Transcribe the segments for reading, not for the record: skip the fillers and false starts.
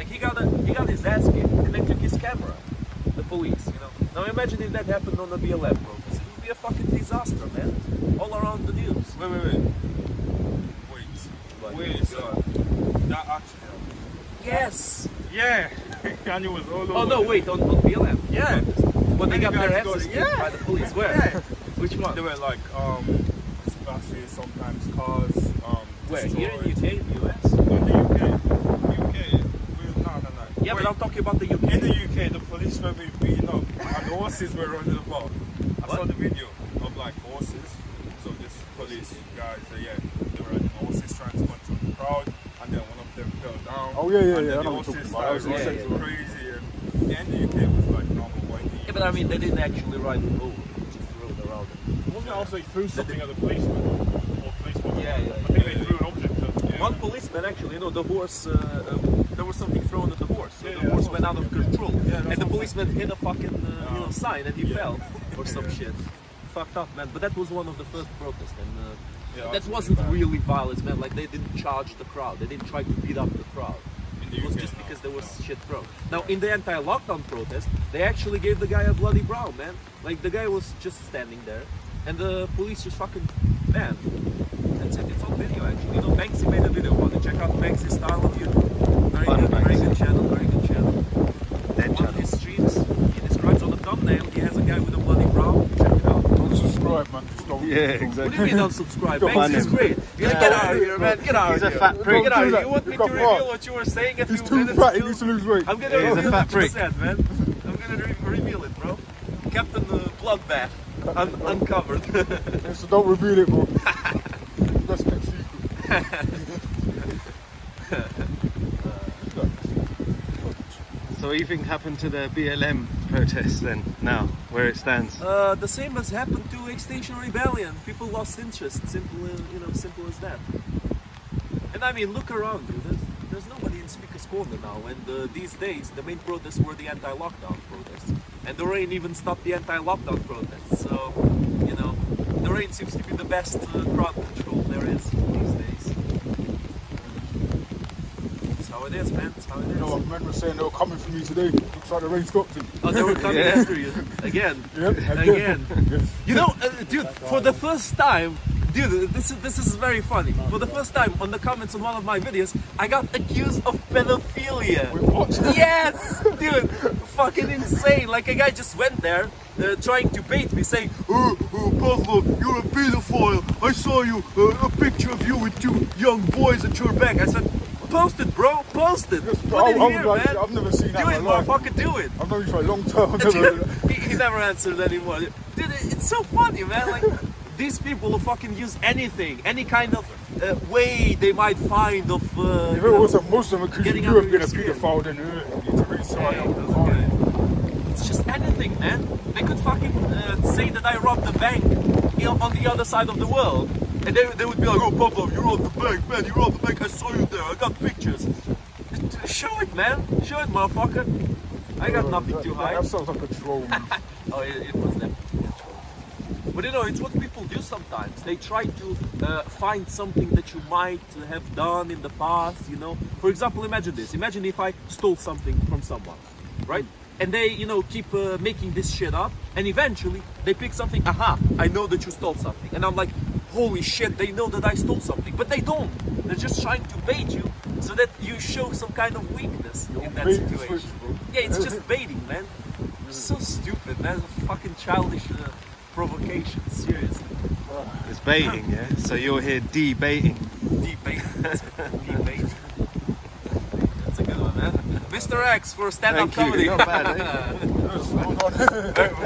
Like he got his ass kicked and they took his camera. The police, you know. Now imagine if that happened on the BLM protest. It would be a fucking disaster, man. All around the news. Wait, so that actually happened? Yes. Yeah. And it was all over. Oh no, wait, on BLM. Yeah. But they Many got their guys asses got it. kicked Yeah. by the police. Where? Yeah. Which one? They were like, especially sometimes cars, Where? Here in the UK, in the US? In the UK. No. Yeah, but I'm talking about the UK. In the UK, the police were being beaten up and the horses were running about. I saw the video of like horses. So this police guys, they were riding horses trying to control the crowd, and then one of them fell down. Oh yeah. And then I the know what you're horses talking started about. running crazy. And in the UK, it was like normal one. Yeah, but I mean, they didn't actually ride the road. They just rode around it. Wasn't it also they threw something at the policeman? Or policeman? Yeah. I think they threw an object at One policeman actually, you know, the horse, there was something thrown at the horse. So Yeah, the horse that's went out of control. Yeah, and that's the what- policeman hit a fucking sign and he fell or some shit. Fucked up, man. But that was one of the first protests. And that wasn't really violence, man. Like they didn't charge the crowd. They didn't try to beat up the crowd. It was just because there was shit thrown. Now, in the anti-lockdown protest, they actually gave the guy a bloody brow, man. Like, the guy was just standing there, and the police just fucking banned. That's it. It's on video, actually. You know, Banksy made a video about it. Check out Banksy's style on YouTube. Very good channel, very good channel. One of his streams, he describes on the thumbnail, he has a guy with a bloody brow. Check it out. Don't subscribe, man. Just don't. What do you mean don't subscribe? Don't Banks ban is him. great. Get out of here, man. Get out of here. He's a fat prick. Get out of here. Don't You want do me that. to You've got reveal what you were saying a He's few too minutes fat. He ago? needs to lose weight. I'm gonna Yeah, he's a reveal fat it, prick. man. I'm gonna reveal it, bro. Captain Bloodbath. Uncovered. So don't reveal it, bro. That's kept secret. So what do you think happened to the BLM protest then, now, where it stands? The same has happened to Extinction Rebellion. People lost interest. Simple as that. And I mean, look around, dude. There's nobody in Speaker's Corner now. And these days, the main protests were the anti-lockdown protests. And the rain even stopped the anti-lockdown protests. So, you know, the rain seems to be the best crowd control there is these days. That's how it is, man. That's how it is. You know what men were saying? They were coming for me today. Looks like the rain stopped him. Oh, they were coming after you again. Yep. Again. Yes. You know, dude, for the first time, dude, this is very funny. For the first time on the comments on one of my videos, I got accused of pedophilia. Wait, what? Yes, dude, fucking insane. Like a guy just went there, trying to bait me, saying, Pavlov, you're a pedophile. I saw you, a picture of you with two young boys at your back. I said, post it, bro, post it. Yes, Put it here, like, man. I've never seen that Do in it, my life. motherfucker, do it. I've known you for a long time. I've never. he never answered anymore. Dude, it's so funny, man. Like, these people will fucking use anything, any kind of way they might find of. If it was a Muslim, it could getting you have under been a your skin. paedophile, then it's really sorry. It's just anything, man. They could fucking say that I robbed the bank, you know, on the other side of the world, and they would be like, "Oh, Pavlov, you robbed the bank, man. You robbed the bank. I saw you there. I got pictures. Show it, man. Show it, motherfucker. I got nothing to hide." That sounds like a troll. Oh, it was definitely a troll. But you know, it's what people do sometimes. They try to find something that you might have done in the past, you know. For example, imagine this. Imagine if I stole something from someone, right? And they, you know, keep making this shit up. And eventually, they pick something. Aha, I know that you stole something. And I'm like, holy shit, they know that I stole something. But they don't. They're just trying to bait you so that you show some kind of weakness in that situation. Yeah, it's just baiting, man. So stupid, man. Fucking childish provocation. Seriously. It's baiting, yeah? So you're here debating. Debate. Debate. That's a good one, man. Mr. X for stand-up Thank comedy. you, not bad, eh? I'm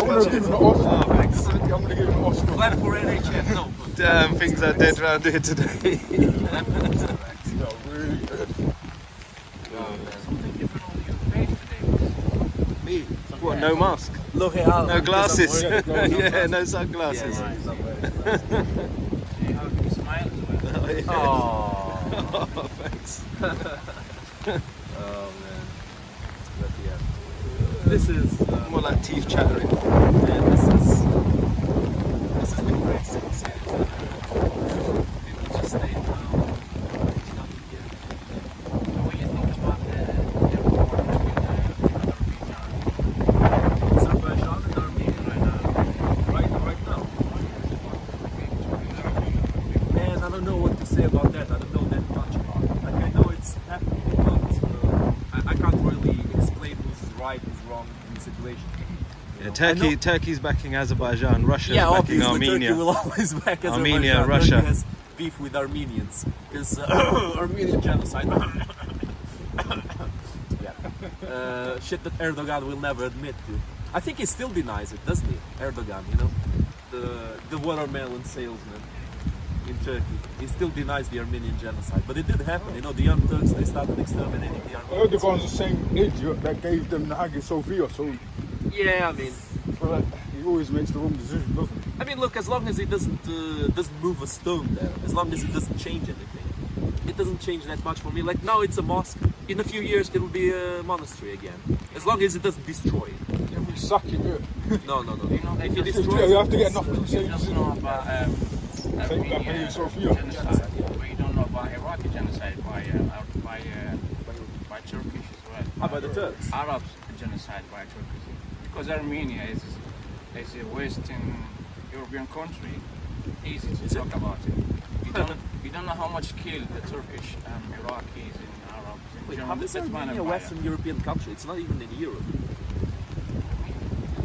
going to give him an Oscar. Oh, thanks. I'm going to give him an Oscar. Glad for NHS. No. Damn, things are dead round here today. Yeah, really good. Something different on your face today. Me? What, no mask? Look at how. No glasses? wearing Yeah, no sunglasses. Yeah, How can you smile as well? Oh. Thanks. Oh man. But yeah. This is More like teeth chattering. man, this is the great city series. People just stay around. Nothing here. What do you think about the right, who's wrong in the situation. Yeah, I know- Turkey's backing Azerbaijan, Russia's Yeah, backing obviously Armenia. Turkey will always back Azerbaijan. Armenia, Russia. Turkey has beef with Armenians because Armenian genocide. Yeah. Shit that Erdogan will never admit to. I think he still denies it, doesn't he? Erdogan, you know, the watermelon salesman in Turkey. He still denies the Armenian genocide, but it did happen. You know, the young Turks, they started exterminating the Armenians. Erdogan's the same idiot that gave them the Hagia Sophia, so Yeah, I mean, he always makes the wrong decision, doesn't he? I mean, look, as long as he doesn't move a stone there, as long as he doesn't change anything, it doesn't change that much for me. Like now, it's a mosque. In a few years, it'll be a monastery again. As long as it doesn't destroy it. Yeah, we suck it, yeah. No. You know, If you Yeah, destroy you it, have to get enough you crusaders just in know it. about Hagia Armenia Sophia. genocide, but you don't know about Iraqi genocide by Turkish as well. how about the Turks? Arabs genocide by Turkish. Because Armenia is a Western European country, easy to talk about it. You don't know how much killed the Turkish, Iraqis, and Arabs in Wait, general. how is That's one Armenia a empire. Western European country? It's not even in Europe.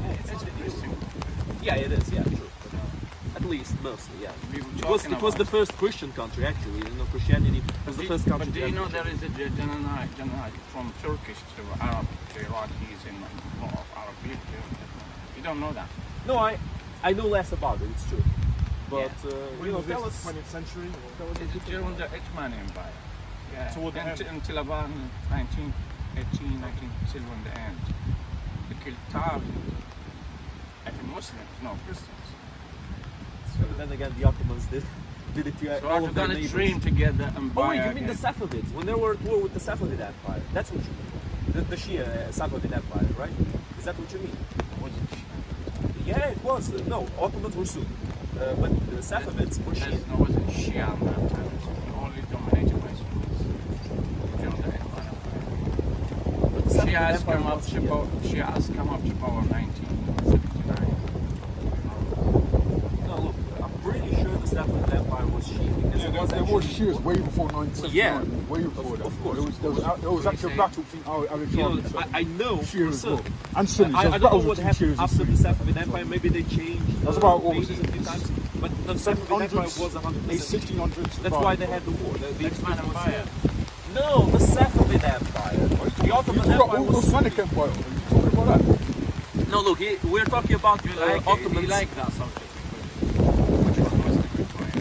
Yeah, it's interesting. Yeah, it is. Yeah, true. At least mostly, yeah. We were It was talking the about- first Christian country actually. You know, Christianity was the first country. But do to you know have- there is a genocide from Turkish to Arab to Iraqis and more of Arab people? You don't know that. No, I know less about it. It's true. But When you know, was this, tell us. 20th century? It's during the Ottoman Empire. Yeah. Toward the end. Until about 1918, 19 till when the end. They killed thousands. I think Muslims, no Christians. But then again, the Ottomans did it to So all of their Erdogan neighbors. dreamed to get the Oh empire. wait, you mean the again. Safavids? When they were at war with the Safavid Empire? That's what you mean. The Shia Safavid Empire, right? Is that what you mean? Was it? Yeah, it was. No, Ottomans were Sunni. But the Safavids were Shia. There's no wasn't Shia at that time. It was only dominated by Sunnis. During the Ottoman Empire. But the Safavid Shia has Empire come up was to Shia. power. Shia has come up to power 1979. No, look, I'm pretty sure the Safavid Empire was Shia because Yeah, it was there was actually. Shias way before 1979. Yeah. Way before that. Of course. There was actually a battle between You know, Alexander I know for Shias as well. certain. And Sunnis. I There was don't know battles what between happened Shias and after the Sunnis. Safavid Empire. Maybe they changed That's about what phases was a few times. But the Safavid Empire was 100%. 1600s. That's why they had the war. The Ottoman Empire. No, the Safavid Empire. The Ottoman You've got Empire all was. Osmanic Empire. Are you talking about that? No, look, we're talking about You like, Ottomans. you like that subject? Which one was the good one?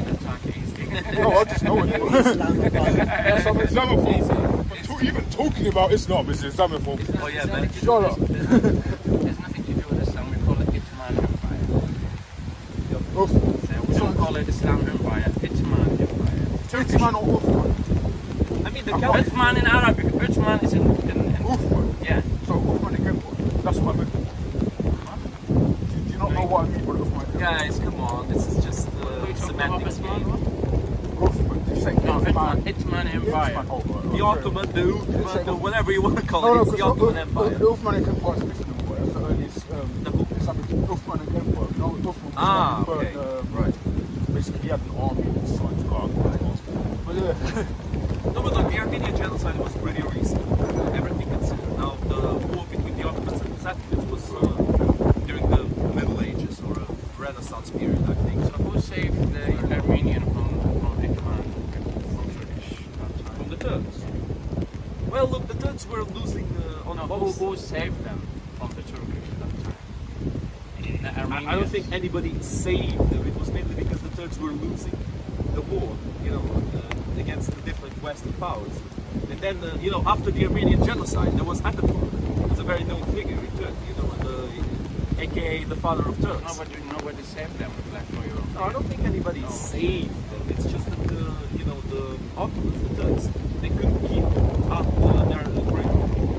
The Turkish. No, I just know it. That's an Islamophobe. Even talking about Islam is Islamophobe. Oh yeah, man. Shut up. There's nothing to do with Islam. We call it Ottoman Empire. So we don't call it Islam Empire. Ottoman Empire. Turkish man or Uthman? I mean, the Caliphate. Ottoman in Arabic. Ottoman is in Uthman. yeah. So Uthmanic Empire. That's what I meant. Do you not know what I mean by Uthmanic Empire? Guys, come on, this is just semantics game. Uthman. You say No, Uthman. Ottoman Empire. Uthman. Oh, right, The right. Ottoman, the Uthman, the whatever you want to call No, it, no, it's the because Ottoman Empire. the Uthmanic Empire is Muslim empire. That's the earliest The who? Islamic Uthmanic Empire. No, Uthman was Ah, one of the okay. first, Right. Basically, he had an army and he's trying to go out. But yeah. No, but look, the Armenian genocide was pretty recent. Everything considered. Now, the war between the Ottomans and the Safavids was during the Middle Ages or a Renaissance period, I think. So who saved the Armenian from Ottoman, from Turkish that time? From the Turks. Well, look, the Turks were losing on No, both. who saved them from the Turkish that time? The I don't Armenians. think anybody saved them. It was mainly because the Turks were losing the war, you know, against the different Western powers. And then, you know, after the Armenian genocide, there was Ataturk. It's a very known figure in Turkey, you know, aka the father of Turks. Nobody saved them, like for Europe. No, I don't think anybody saved them. It's just that the, you know, the Ottomans, the Turks, they couldn't keep up their grip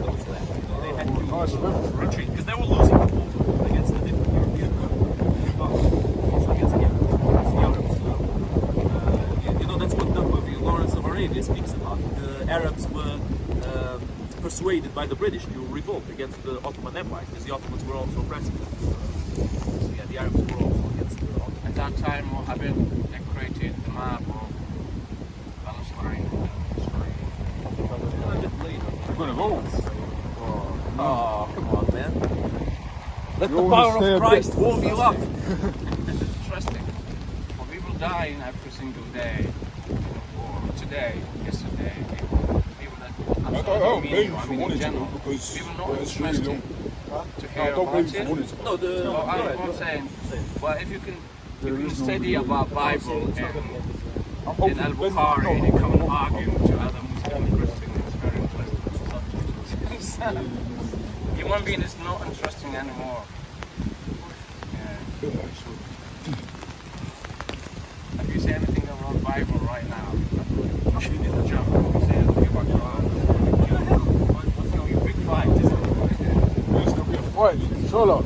that was left. You know, they had to retreat because they were losing the war against the different European powers. Also against the Arabs. You know, that's what the movie Lawrence of Arabia speaks about. The Arabs were persuaded by the British to revolt against the Ottoman Empire because the Ottomans were also oppressive. So yeah, the Arabs were also against the Ottomans. At that time, Mohammed created the map of Palestine and Israel. A bit later. We're going to go. Oh, come on, man. Let You the always power stay a of bit- Christ warm you up. It's interesting. For people dying every single day, or today, yesterday, people that I don't blame you I for mean in wanting to general, because people not it's really interested long. to I hear don't about blame you for it. wanting to. No, the. No, go ahead, I'm go saying, ahead. well, if you can There is no study video. about Bible and I'm in hoping Al-Bukhari Ben- and you come and argue to other Muslim and Christian, it's very interesting. Human being is not interesting anymore. Yeah. If you say anything about Bible right now, you need to jump. If you say anything about Quran, what's your big fight? There's gonna be a fight, inshallah.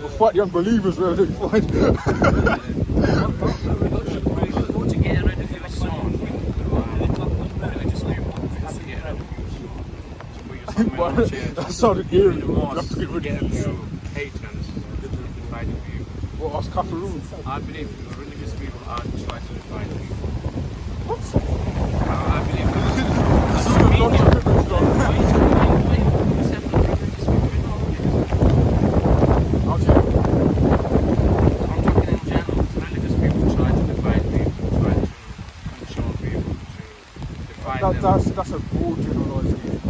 We'll fight the unbelievers wherever they fight. Go to get rid of your son. Religious people. Have to get rid of you. That sounded eerie. The You have to get rid get of a it. few haters divide you. Well, us Kafaroon. I believe religious people are trying to divide people. I believe This is the logic of it, I'm talking in general. Religious people try to divide people, try to control people, to divide them. That's a broad generalisation.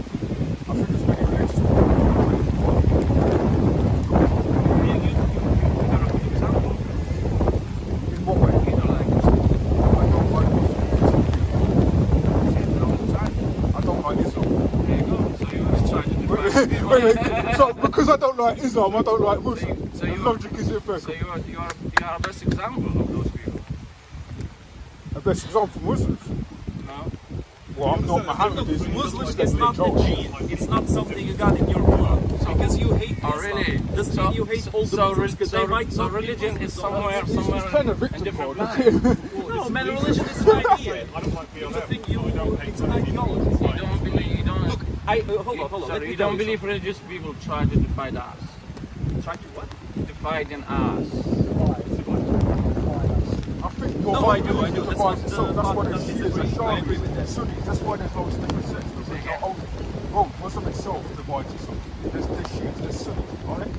I think there's many religious people. In what way? You know, like, I don't like Muslims. I don't like Islam. there you go. So you're just trying to divide people. Wait. So because I don't like Islam, I don't like Muslims. So The you- logic is So impeccable. you are a best example of those people. The best example for Muslims. No? Well, I'm not Mohammedan. Muslims is not the gene. It's not something you got in your blood. Because you hate Oh, Islam. really? Doesn't mean you hate all the Muslims because they might so not be religion Muslims. is somewhere It's kind of in victim different card. lines. No, man, religion is an idea. I don't like It's a BLM. thing you. I don't hate It's an ideology. You don't believe, you don't. Look, hold on. Let Sorry, me you tell don't believe religious people try to divide us. something. Try to what? Dividing us. I think No, I do. That's why there's Shias and I agree with that. Shia, Sunnis. That's why there's loads of different sects. Bro, Muslim itself divides itself. There's Shias, there's Sunnis, right?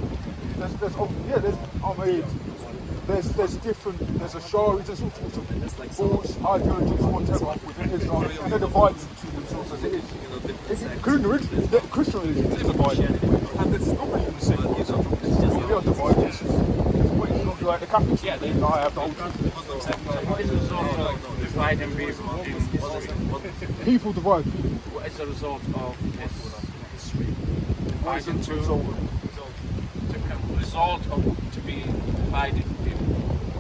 There's different. There's Ash'ari, there's all sorts of thoughts, ideologies, whatever within Islam. And they're divided between themselves as it is. Including the Christian religion is divided. And it's not really the same. We are divided. It's not like the Catholics. Yeah, they- I have the whole truth. What is the result of dividing people in history? People divide people. What is the result of this history? What is Dividing the to result? to be divided people.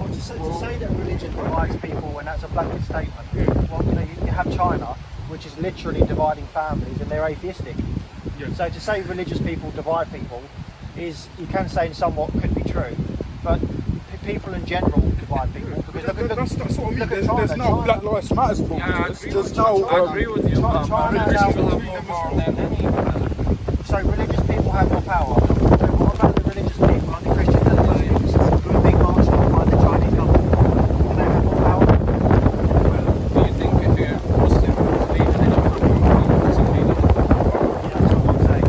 Well, to say that religion divides people, and that's a blanket statement. Well, you have China, which is literally dividing families, and they're atheistic. So to say religious people divide people is, you can say in somewhat could be true, but people in general divide people. Because That's what I mean. look at There's China. no Black Lives Matter Yeah, I protests. agree There's with no. you. I agree with you. China now- People have more power than any. So religious people have more power. So what about the religious people, like the Christians and the Muslims, who are being marched on by the Chinese government? Do they have more power? Do you think if you're Muslim, believe in any Muslim leader? Yeah, that's what I'm saying.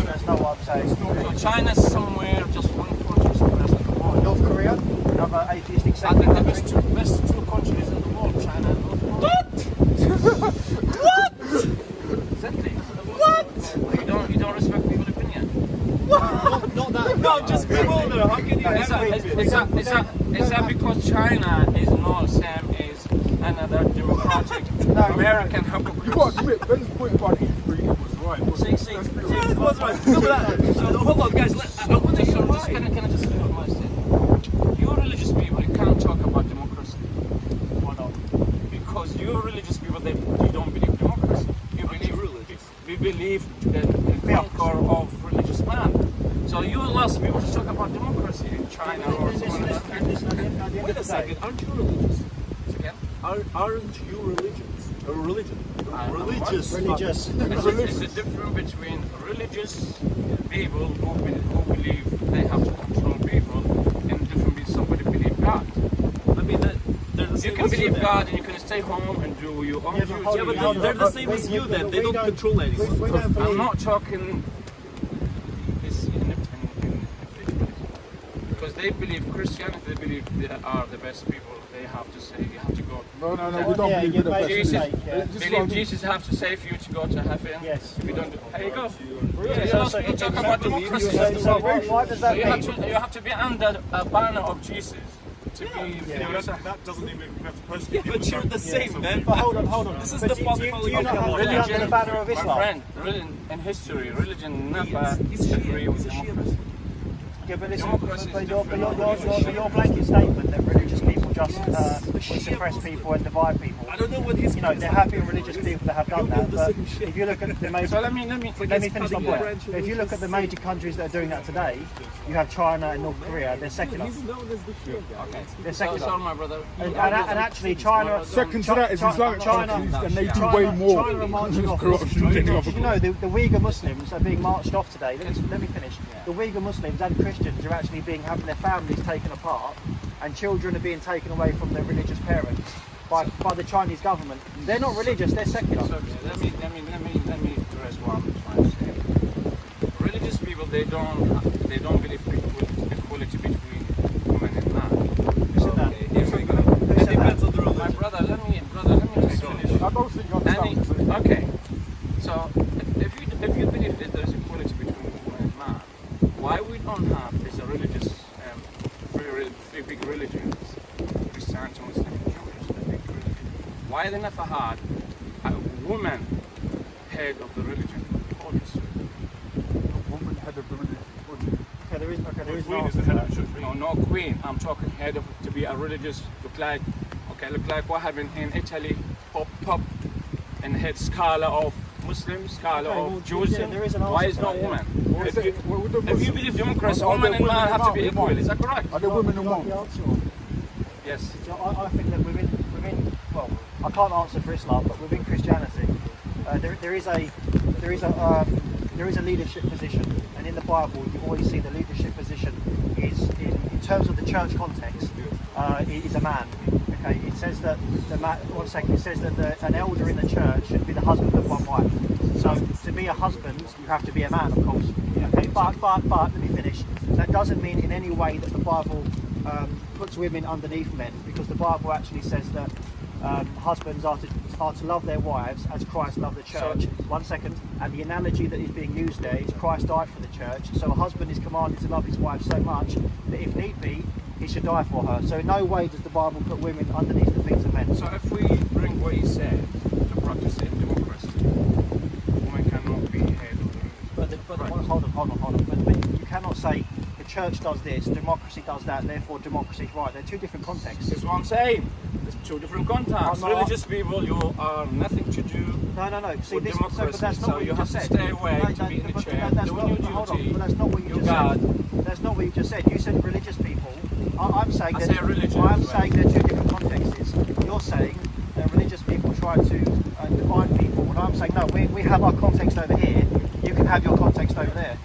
That's not what I'm saying. So China's somewhere, just one country somewhere in the world. North Korea, another atheistic I sect. think the best two countries in the world, China and North Korea. What? Exactly. What? You don't respect people's opinion. Not that. No, just bewildered. How can you? Is that because China is not same as another democratic American You hypocrite? got to admit, Ben's point about interbreeding was right. It was right. No, but hold on, guys. I want to show why. Can I just finish my statement? You religious people, you can't talk about democracy. Why not? Because you religious people, you don't believe democracy. You believe religious. We believe the conquer of religious man. So you last people to talk about democracy in China or somewhere like that. Wait a second. Aren't you religious? Again? Aren't you religious? Religion. Religious. Religious. It's the difference between religious people who believe they have to control people and different with somebody believe God. I mean, they're the same can believe God and you can stay home and do your own duty. Yeah, but they're the same as you then. They don't control anyone. We don't I'm believe. not talking this in because they believe Christianity. They believe they are the best people. They have to say you have to go. No, we don't Yeah, believe you we're the made a best. Jesus, mistake, yeah. believe Jesus have to save you to go to heaven. Yes. If you don't, there you go. Yeah, You're so not talking about democracy. So what does that You mean? have to be under a banner of Jesus to be. That doesn't even have to personally. Yeah, but you're the same, man. But hold on. This is But the do public you not have to be under the banner of My Islam? friend, in history, religion never He's agree Shia. with He's a Shia democracy. Yeah, but listen, Democracy is but different. your blanket statement that religious people just suppress people and divide people. I don't know what he's. You know, there have been religious people that have done that, but if you look at the major, So let me finish my point. If you look at the major countries that are doing that today, you have China and North Korea. They're secular. He's known as the Shia guy. Okay. They're So, secular. my brother. And actually, China. Second to that is Islamic China- countries, and they do China- way more China are marching off. corruption than any other You know, the Uyghur Muslims are being marched off today. Let me finish. The Uyghur Muslims and Christians are actually having their families taken apart, and children are being taken away from their religious parents by the Chinese government. They're not religious; they're secular. So let me address what I'm trying to say. Religious people they don't believe equality between women and man. Listen, that. Here we go. Who said that? My brother, let me just finish. I don't think you understand what I'm saying. Okay. So if you believe that there's equality between women and man, why we don't have is a religious three big religions, Christianity, Muslim, and Jewish, the big religion. Why they never had a woman head of the religion for all history? Woman head of the religion. Okay, there is no Queen is answer the to head that. of it should be. No, not queen. I'm talking head of to be a religious. Look like what happened in Italy. Pop, and head scholar of Muslims, scholar Okay, well, of Jews. yeah, there is an Why answer is to not that, yeah. woman? Well, with the If you Muslims, believe democracy, are there woman and man have to be women equal. and Is that correct? Are there women and Not men? the answer. Yes. So I think that within well, I can't answer for Islam, but within Christianity, there is a leadership position, and in the Bible you always see the leadership position is in terms of the church context, is a man. Okay, it says that It says that an elder in the church should be the husband of one wife. So to be a husband, you have to be a man, of course. Okay, but let me finish. That doesn't mean in any way that the Bible puts women underneath men, because the Bible actually says that husbands are to love their wives as Christ loved the church. One second. And the analogy that is being used there is Christ died for the church. So a husband is commanded to love his wife so much that if need be, he should die for her. So in no way does the Bible put women underneath the feet of men. So if we bring what he said to practice in democracy, women cannot be head of the religion. But hold on. But you cannot say the church does this, democracy does that, therefore democracy is right. They're two different contexts. That's what I'm saying. There's two different contexts. I'm not- Religious people, you are nothing to do. No. See, With this, democracy, but that's not so what you you have just to said. stay away to be in the but chair, that's doing not, your hold on, duty. but that's not what you Your just God. said. That's not what you just said. You said religious people. I'm saying I that. say religion I'm as well. saying there are two different contexts. You're saying that religious people try to divide people, and I'm saying no. We have our context over here. You can have your context over there.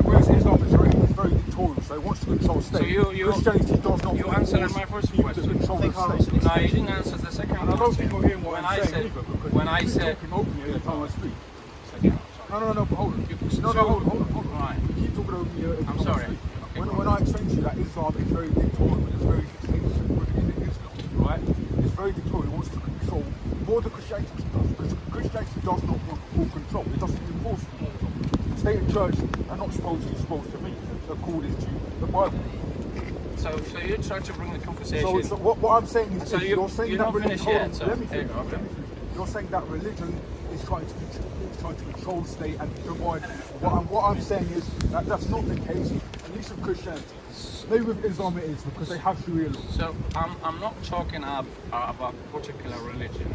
Whereas Islam is very victorious, so it wants to control state. So you Christianity does not you want answered to my first keep question. the control They of can't state. No, you didn't answer the second And I don't think you're hearing what when I'm I saying said either, because when you I keep said talking openly every time I speak. Second, No, but hold on. You- No, hold on. Right. You keep talking over me every I'm time sorry. I speak. Okay, When I explain to you that Islam is very victorious, it's very dictatorship within Islam, right? It's very victorious, it wants to control more than Christianity does, because Christianity does not want full control, it doesn't enforce full control. The state and church are not supposed to meet according to the Bible. So you try to bring the conversation. So what I'm saying is, So you're saying you that don't religion. finish yet, so Let me there you finish. go, okay. You're saying that religion is trying to control the state and divide. What I'm saying is that that's not the case, at least with Christianity. Maybe with Islam it is, because they have Sharia law. So I'm not talking about particular religion.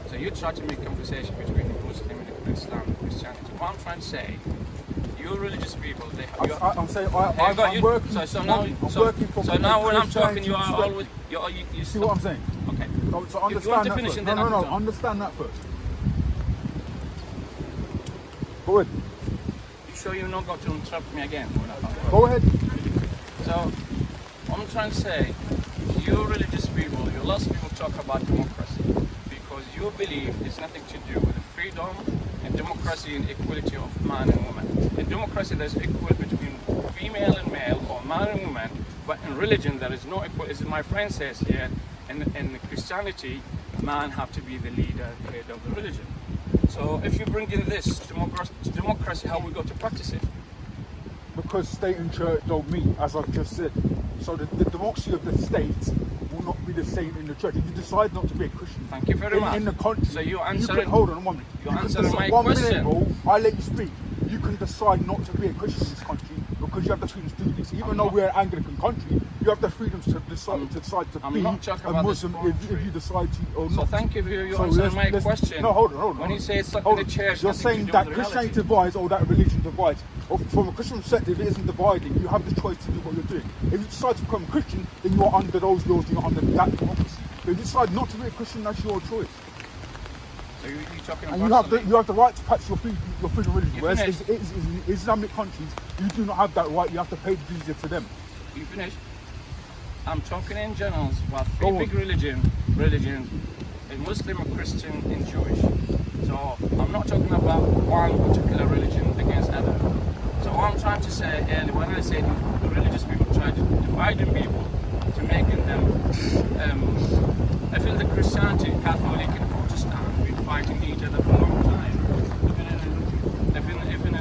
So you try to make conversation between Muslim and Islam and Christianity. What I'm trying to say, you religious people, I'm saying I'm working. So now when I'm talking, you are always you See what I'm saying? Okay. So You understand want to that finish first. and then No. after? Understand that first. Go ahead. You sure you're not going to interrupt me again? Go ahead. So what I'm trying to say, you religious people, you lots of people talk about democracy because you believe it's nothing to do with freedom and democracy and equality of man and woman. In democracy, there's equality between female and male, or man and woman, but in religion, there is no equality. As my friend says here, in Christianity, man have to be the leader, head of the religion. So if you bring in this democracy, how we go to practice it? Because state and church don't meet, as I've just said. So the democracy of the state will not be the same in the church. If you decide not to be a Christian, Thank you very much. in the country, So you're answering. hold on one minute. You're You can answering my decide, 1 question. minute, bro, I let you speak. You can decide not to be a Christian in this country because you have the freedom to do this. Even though we're an Anglican country, you have the freedom to decide to I'm be not talking a about Muslim if you decide to or So not. thank you for you So answering my let's- question. No, hold on. When you say it's Hold in on. the church, You're nothing to saying do that with Christianity reality. divides or that religion divides. Or from a Christian perspective, it isn't dividing. You have the choice to do what you're doing. If you decide to become a Christian, then you are under those laws, you're under that democracy. But if you decide not to be a Christian, that's your choice. So you're talking And about you have the right to practice your freedom religion. You Whereas finished? in Islamic countries, you do not have that right. You have to pay the jizya to them. You finished? I'm talking in general about Go three on. big religion, a Muslim, a Christian, and Jewish. So I'm not talking about one particular religion against other. So what I'm trying to say, and when I say the religious people try to divide the people to making them, I feel the Christianity, Catholic, and Protestant, we're fighting each other for a long time. Even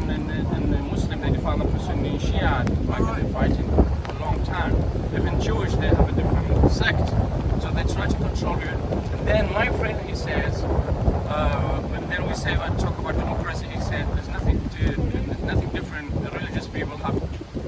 in the Muslim, they define the person in Shia, like they're fighting for a long time. Even Jewish, they have a different sect, so they try to control you. And then my friend, he says, when then we say, talk about democracy, he said, there's nothing different. The religious people have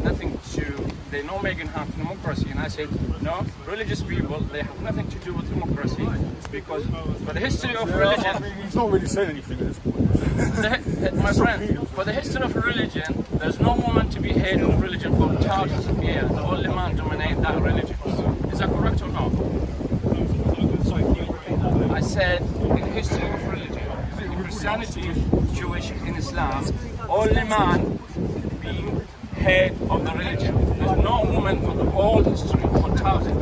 nothing to, they know making harm to democracy. And I said, no, religious people, they have nothing to do with democracy, because for the history of religion, He's not really saying anything at this point. my friend, for the history of religion, there's no woman to be head of religion for thousands of years. The only man dominate that religion. Is that correct or not? I said, in the history of religion, in Christianity, Jewish, and Islam, only man being head of the religion. There's no woman for the whole history for thousands.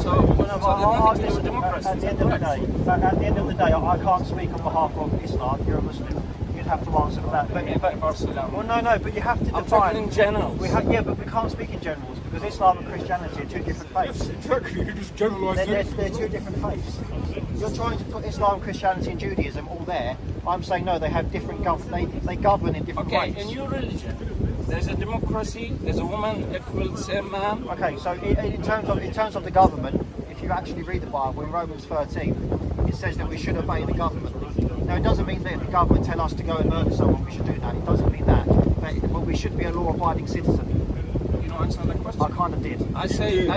So there's nothing to do with democracy. At the end of the day, I can't speak on behalf of Islam. You're a Muslim. You'd have to answer for that. Well, no, but you have to I'm define. talking in general. But we can't speak in generals because Islam and Christianity are two different faiths. Exactly, you just generalise They're two different faiths. You're trying to put Islam, Christianity, and Judaism all there. I'm saying no, they have different they govern in different Okay, ways. in your religion, there's a democracy, there's a woman equal to same man. Okay, so in terms of the government, if you actually read the Bible in Romans 13, it says that we should obey the government. Now, it doesn't mean that if the government tell us to go and murder someone, we should do that. It doesn't mean that. But we should be a law-abiding citizen. You don't answer that question. I kind of did. I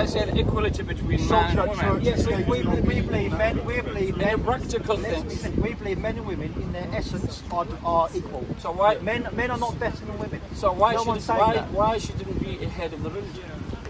said equality between man and woman. Yes, we believe men. We believe They're men. practical Listen, things. we believe men and women, in their essence, are equal. So why Men are not better than women. So why No should one's saying that. why shouldn't be a head of the religion?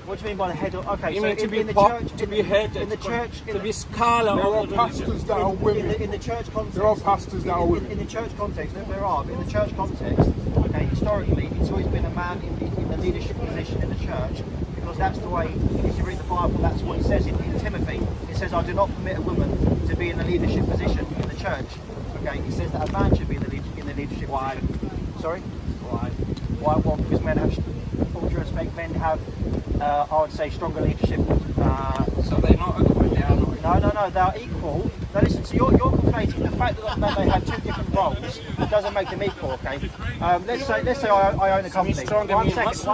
What do you mean by the head of? Okay, You so mean to be in the pop, church, to be head, in the church, to be scholar There are of the religion. pastors that are women. in the church context, There are pastors that are women. in the church context, there are. But in the church context, okay, historically, it's always been a man in the leadership position in the church, because that's the way. If you read the Bible, that's what it says in Timothy. It says, "I do not permit a woman to be in the leadership position in the church." Okay, it says that a man should be in the leadership position. Sorry. Why? Why? Well, because men have, all due respect, men have, I would say, stronger leadership. So they're not equal, they are not equal. No, they are equal. Now listen, so you're conflating the fact that they have two different roles doesn't make them equal, okay? Let's say I own a company. stronger One mean second. muscle?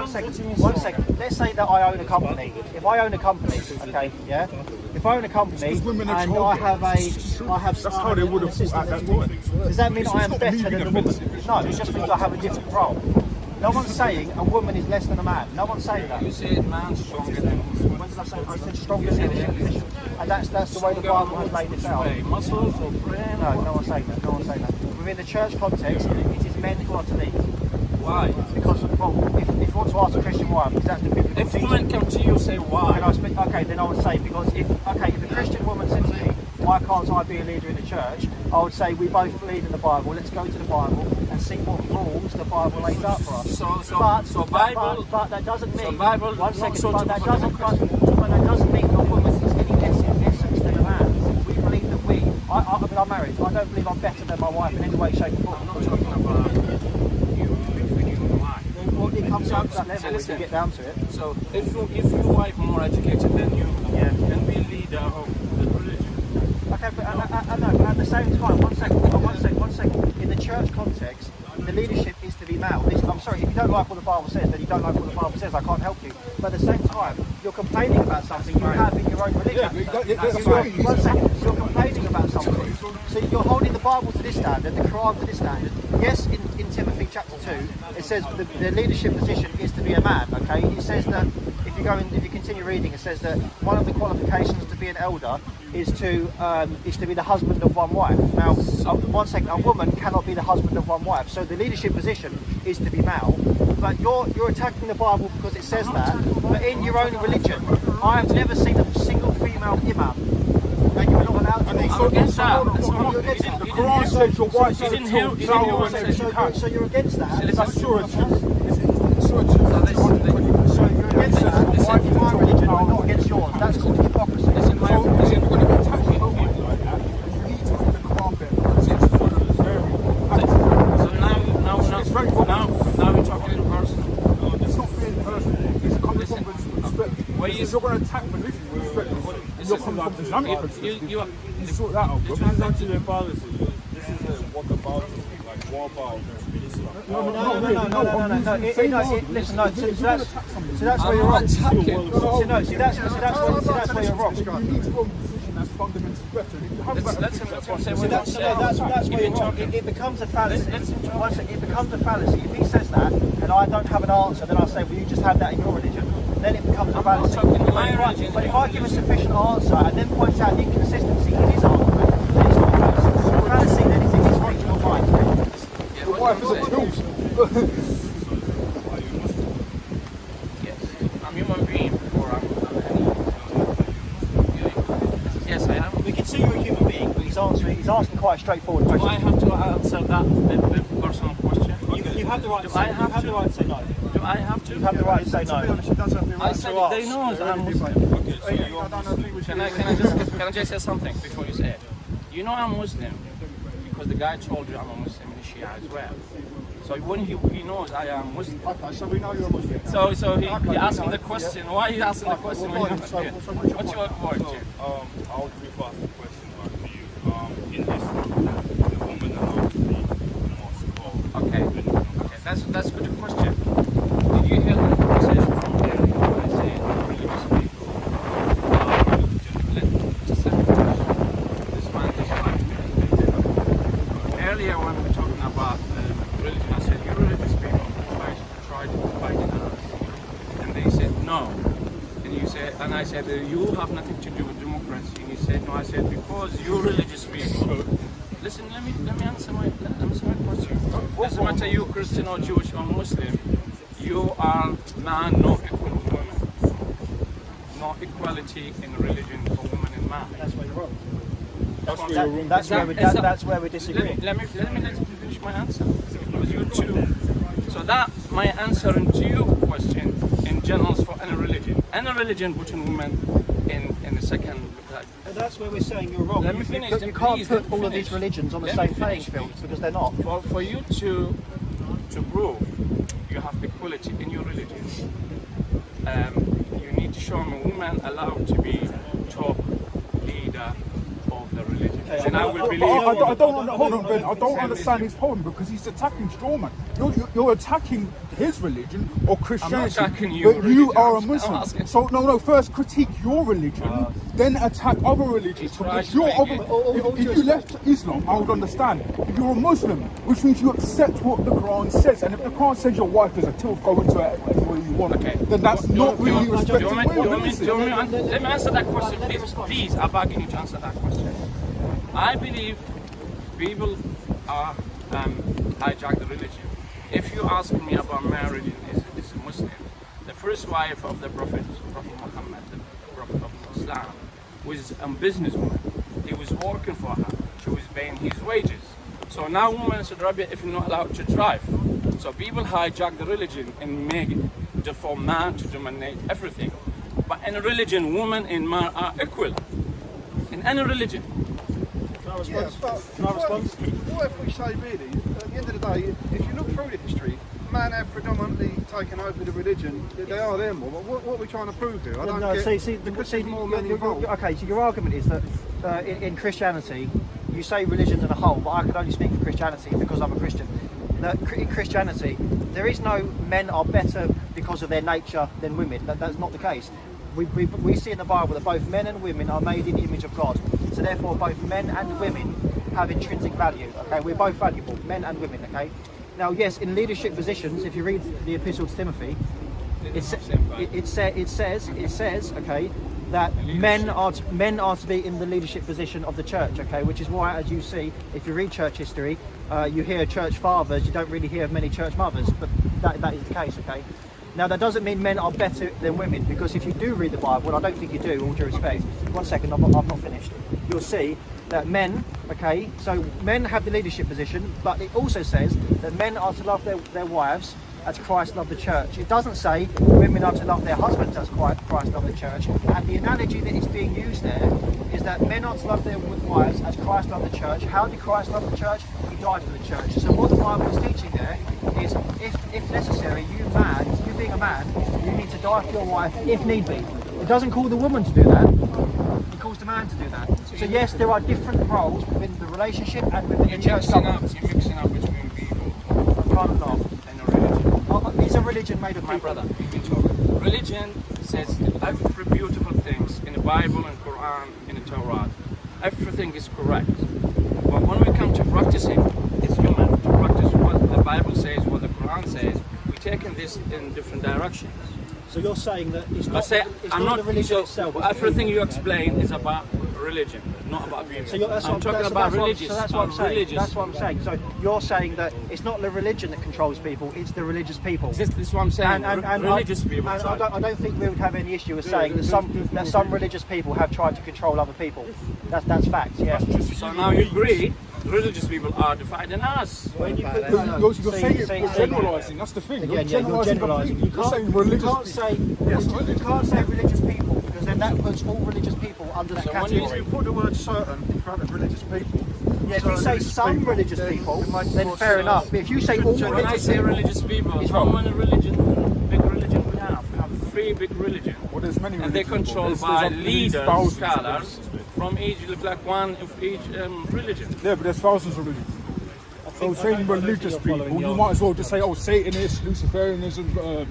One second. Let's say that I own a company. If I own a company, okay, yeah. If I own a company Because women are and told I have That's how they would have thought at that time. does that mean I am not better me than being a woman? offensive. No, it just means I have a different role. No one's saying a woman is less than a man. No one's saying that. You said man's stronger than woman. When did I say? I said stronger leadership position, and that's the way the Bible has laid it out. Muscles or brain? No one's saying that. No one's saying that. Within the church context, it is men who are to lead. Why? Because, well, if you want to ask a Christian why, because that's the biblical If teaching. women come to you, say Can why? I speak? Okay, then I would say because if a Christian woman said to me, why can't I be a leader in the church? I would say we both believe in the Bible. Let's go to the Bible and see what rules the Bible lays out for us. But that doesn't mean. One second. But that doesn't mean a woman is any less in essence than a man. We believe that I mean, I'm married. I don't believe I'm better than my wife in any way, shape, or form. I'm not talking about you between you and wife. Well, it comes down to that level when you get down to it. So if your wife more educated than you, can be leader of the religion. Okay, but I know, but at the same time, one second. In the church context, the leadership is to be male. I'm sorry, if you don't like what the Bible says, then you don't like what the Bible says. I can't help you. But at the same time, you're complaining about something you have in your own religion. One second, you're complaining about something. So you're holding the Bible to this standard, the Quran to this standard. Yes, in Timothy chapter 2, it says the leadership position is to be a man. Okay, it says that if you continue reading, it says that one of the qualifications to be an elder is to be the husband of one wife. Now, one second, a woman cannot be the husband of one wife. So the leadership position is to be male. But you're attacking the Bible because it says that. But in your own religion, I have never seen a single female imam. And you're not allowed to. I'm against that. The Quran says your wife is a So you're against that. That's sure. So you're against that. In my religion, I'm not against yours. That's called hypocrisy. Now we're talking in person. It's not being personal. It's coming from perspective. If you're going to attack religion with perspective, you're coming from Islamic perspective. You sort that out, bro. This is actually a fallacy. This is a walkabout, like war about Islam. No. Listen, no. So that's where you're wrong. See, that's where you're wrong. You need to go in a position that's fundamentally better. That's where you're wrong. It becomes a fallacy. It becomes a fallacy. If he says that and I don't have an answer, then I'll say, well, you just have that in your religion. Then it becomes a fallacy. But if I give a sufficient answer and then point out the inconsistency in his argument, then it's not a fallacy. The fallacy then is in his regional mind. Your wife is a tool. Yes, I'm a human being before I'm Yes, I am. We can see you're a human being, but he's asking quite a straightforward question. Do I have to answer that personal question? You have the right to say no. Do I have to? You have the right to say no. I said they know that I'm Muslim. Can I just say something before you say it? You know I'm Muslim because the guy told you I'm a Muslim in Shia as well. So when he knows I am Muslim. Okay, so we know you're a Muslim. So he asked me the question. Why are you asking the question? What's your point? I would reverse the question back to you. In Islam, the woman allowed to be mosque. Okay, that's a good question. Did you hear the conversation from earlier when I said religious people this man is like earlier when we were talking about religion, I said you religious people tried fighting us, and they said no. And I said you have nothing to do with democracy, and he said no. I said because you religious people. Listen, let me answer my question. Doesn't matter you Christian or Jewish or Muslim, you are man, no equal with women. No equality in religion for women and man. That's where you're wrong. That's That's where we disagree. Let me finish my answer. Because you too. So that my answer to your question in general is for any religion putting women in the second. And that's where we're saying you're wrong. Let me finish. You can't put all of these religions on the same playing field because they're not. For you to prove you have equality in your religion, you need to show me a woman allowed to be top leader of the religion. Okay, and I will believe. Hold on, Ben. I don't understand his point because he's attacking Strawman. You're attacking his religion or Christianity. I'm not attacking your but you religion. are a I'm Muslim. asking. So no. First critique your religion, then attack other religions. It's Because right you're to make other, if you left Islam, I would understand. If you're a Muslim, which means you accept what the Quran says, and if the Quran says your wife is a tilth, go into it anywhere you want. Okay. Then that's not really respecting women. Let me answer that question, please. I'm begging you to answer that question. I believe people are hijack the religion. If you ask me about my religion is a Muslim, the first wife of the Prophet Muhammad, the Prophet of Islam, was a businesswoman. He was working for her. who is paying his wages. So now women said, Rabbi, if you're not allowed to drive. So people hijack the religion and make it for man to dominate everything. But in a religion, women and man are equal. In any religion. Can I respond? What if we say really, at the end of the day, if you look through the history, men have predominantly taken over the religion. They are there more. But what are we trying to prove here? I don't get more men involved. Okay, so your argument is that in Christianity, you say religion as a whole, but I can only speak for Christianity because I'm a Christian. That in Christianity, there is no men are better because of their nature than women. That's not the case. We see in the Bible that both men and women are made in the image of God. So therefore, both men and women have intrinsic value. Okay, we're both valuable, men and women. Okay. Now, yes, in leadership positions, if you read the Epistle to Timothy, it says, okay, that men are to be in the leadership position of the church. Okay, which is why, as you see, if you read church history, you hear church fathers. You don't really hear of many church mothers, but that is the case. Okay. Now, that doesn't mean men are better than women, because if you do read the Bible, and I don't think you do, all due respect, one second, I've not finished, you'll see that men, okay, so men have the leadership position, but it also says that men are to love their wives as Christ loved the church. It doesn't say women are to love their husbands as Christ loved the church. And the analogy that is being used there is that men are to love their wives as Christ loved the church. How did Christ love the church? He died for the church. So what the Bible is teaching there is, if necessary, you being a man, you need to die for your wife if need be. It doesn't call the woman to do that. It calls the man to do that. So yes, there are different roles within the relationship and within the church. You're mixing up between people. Kind of not. And a religion. It's a religion made of My people. brother, you can talk. Religion says every beautiful things in the Bible and Quran, in the Torah. Everything is correct. But when we come to practicing, it's human to practice what the Bible says, what the Quran says. We're taking this in different directions. So you're saying that it's But not the religion itself. it's everything you explain is about religion, not about women. So I'm talking about religious. So that's what I'm saying. Religious. That's what I'm saying. So you're saying that it's not the religion that controls people; it's the religious people. This is what I'm saying. Religious people. And I don't think we would have any issue with saying that some religious people have tried to control other people. That's fact. Yeah. So now you agree. Religious people are dividing us. When you put, You're saying you're generalising. That's the thing. Again, you're generalising. You You're saying religious. You can't say religious people, because then that puts all religious people under that category. If you put the word certain in front of religious people, Yeah, if you say some religious people, then fair enough. But if you say all When I religious say people, religious people, it's how wrong. many big religion we have? We have 3 big religions. Well, there's many And they're religions, controlled there's by up to leaders, thousands of scholars, from each, look like one of each religion. Yeah, but there's thousands of religions. So saying religious people, you might as well just say, oh, Satanists, Luciferianism,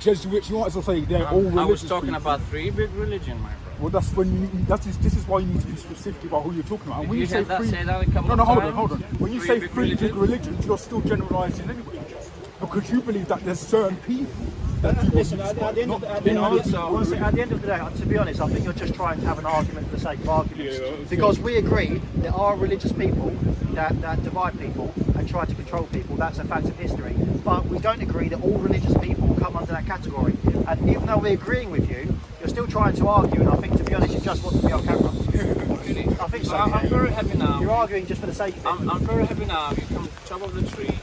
Jesuits, you might as well say they're all religious I was talking people. about 3 big religions, my brother. Well, that's when this is why you need to be specific about who you're talking about. And when You you say had that three, said that a couple no, of hold times. on. When you Three say big 3 big religions. religions, you're still generalising anyway. Because you believe that there's certain people that people listen, at the end of the day, to be honest, I think you're just trying to have an argument for the sake of arguments. Because we agree there are religious people that divide people and try to control people. That's a fact of history. But we don't agree that all religious people come under that category. And even though we're agreeing with you, you're still trying to argue. And I think, to be honest, you just want to be on camera. I think so. I'm very happy now. You're arguing just for the sake of it. I'm very happy now. You come to the top of the tree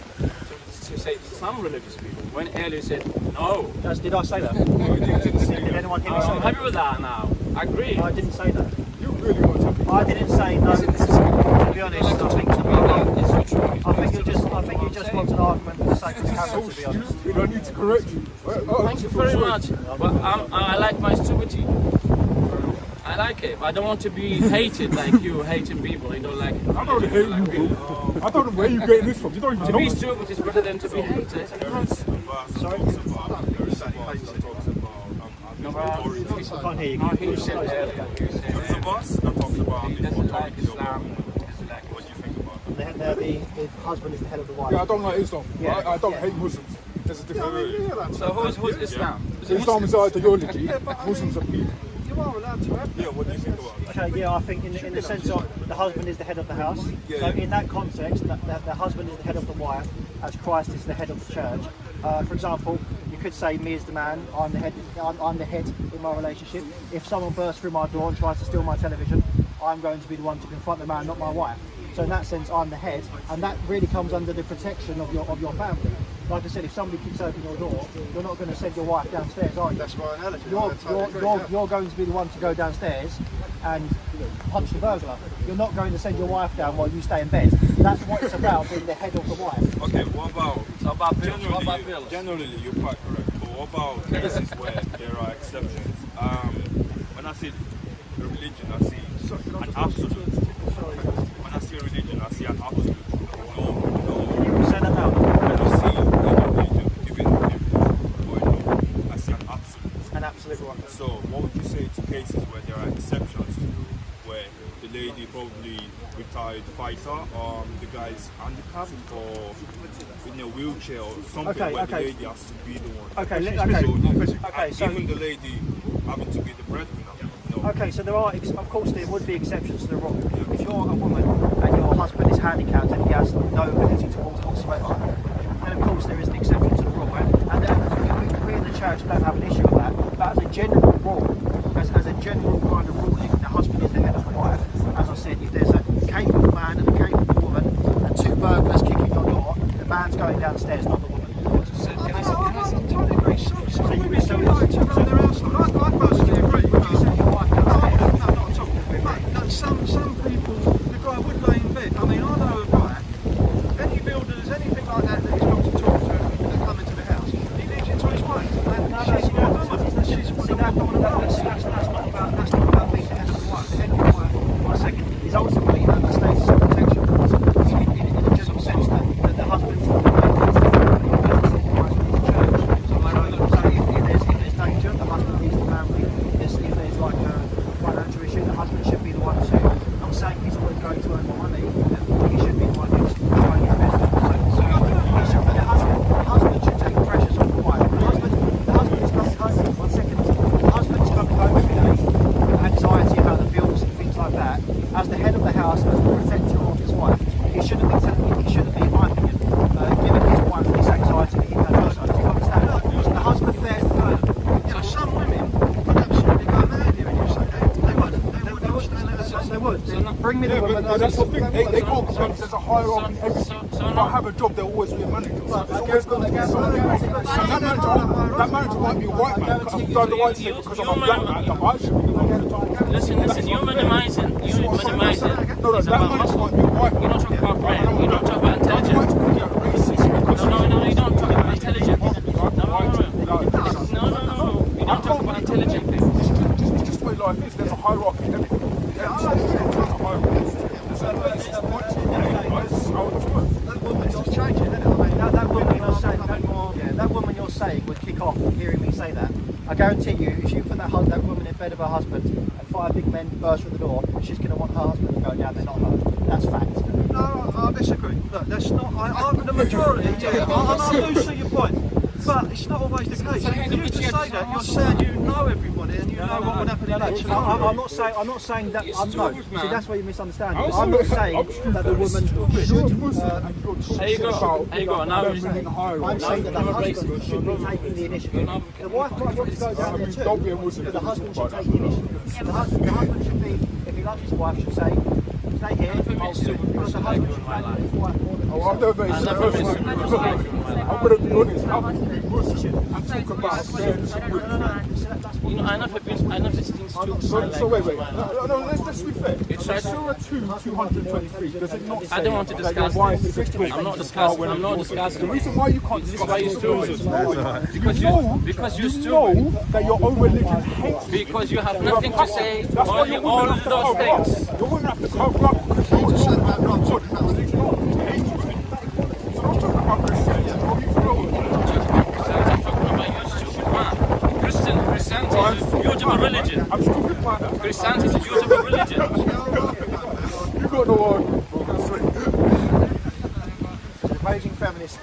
to say some religious people. When earlier said no. Did I say that? Did anyone hear me say I'm that? happy with that now. I agree. I didn't say that. you really want to. I didn't say no. To be honest, I think you just want an argument for the sake of the camera. To be honest. We don't need to correct you. Thank you very much. But I like my stupidity. I like it. But I don't want to be hated like you hating people. You don't like it. I don't hate you, bro. I don't know where you're getting this from. You don't even To know. be stupid is better than to be hated. Sorry? No, I can't hear you. no, he said earlier. There's a boss that talks about He doesn't like Islam. what do you think about it? The husband is the head of the wife. Yeah, I don't like Islam. Yeah. I don't Yeah. hate Muslims. There's a difference. So who's Islam? Islam is ideology. Muslims are people. you are allowed to have. Yeah, what do you think about it? Okay, yeah, I think in the sense of the husband is the head of the house. So in that context, that the husband is the head of the wife, as Christ is the head of the church. For example, you could say me as the man, I'm the head in my relationship. If someone bursts through my door and tries to steal my television, I'm going to be the one to confront the man, not my wife. So in that sense, I'm the head, and that really comes under the protection of your family. Like I said, if somebody kicks open your door, you're not going to send your wife downstairs, are you? That's my analogy. You're going to be the one to go downstairs and punch the burglar. You're not going to send your wife down while you stay in bed. That's what it's about, being the head of the wife. Okay, what about generally you're quite correct, but what about cases where there are exceptions? When I say religion, I see an absolute. When I say religion, I see an absolute. Say that now. When I see religion giving I see an absolute. An absolute one. So what would you say to cases where there are exceptions to where the lady probably retired fighter, the guy's handicapped or in a wheelchair or something where the lady has to be the one. So even the lady having to be the breadwinner. Okay, so of course there would be exceptions to the rule. If you're a woman and your husband is handicapped and he has no ability to walk whatsoever, then of course there is an exception to the rule. And we in the church don't have an issue with that. But as a general rule, as a general kind of ruling, the husband is the head of the wife. As I said, if there's a capable man and a capable woman and two burglars kicking your door, the man's going downstairs, not the woman. I totally agree. Some women still like to run their household. I personally agree. Some people, the guy would lay in bed. I mean, I know a guy, any builders, anything like that that he's got to talk to that come into the house, he leaves it to his wife. And she's not about being the head of the wife. The head of the wife, for a second, is ultimately under status of protection. In a general sense that the husband's if there's danger, the husband leaves the family. If there's like a financial issue, the husband should be the one to. I'm saying he's always going to earn more money. He should be the one who's trying his best. The husband should take the pressures off the wife. The husband is coming home. 1 second. The husband's coming home every day with anxiety about the bills and things like that. As the head of the house, as the protector of his wife, he shouldn't be, in my opinion, giving his wife this anxiety that he has. Do you understand? The husband bears the burden. So some women would absolutely go mad here when you say that. They would. Bring me the woman. That's the thing. They go because there's a hierarchy. If I have a job, there'll always be a manager. It's always going to be someone. That manager might be a white man. I've done the white thing because I'm a black man. That I should be the one. Listen, you're minimizing. No, that manager might be a white man. You don't talk about brand, you don't talk about intelligence. No, you don't talk about intelligence. No. You don't talk about intelligent things. It's just the way life is. There's a hierarchy in everything. That woman you're saying would kick off hearing me say that. I guarantee you, if you put that woman in bed with her husband and 5 big men burst through the door, she's going to want her husband to go down there, not her. That's fact. No, I disagree. Look, that's not. I'm the majority. I do see your point. But it's not always the case. For you to say that, you're saying you know everybody and you know what would happen in that scenario. I'm not saying that. No. See, that's where you misunderstand me. I'm not saying that the woman should. There you go. Now I'm saying that the husband should be taking the initiative. The wife might want to go down there too, but the husband should take the initiative. The husband should be, if he loves his wife, should say, stay here. Because the husband should value his wife more than I've never been I'm going to be honest. I'm talking about friends with. I never been So wait. No, let's be fair. It's Surah 223. Does it not say I don't want to that your discuss wife this. is a I'm not discussing. The reason why you can't This is why you're stupid. Because you're know that your own religion hates you. Because you have nothing to say That's why on you all wouldn't have to those cover up. things. You wouldn't have to cover up because you're not. So I'm talking about Christianity. Christianity is a beautiful religion. I'm stupid, man. Christianity is a beautiful religion. You got no argument, bro. raging feminist.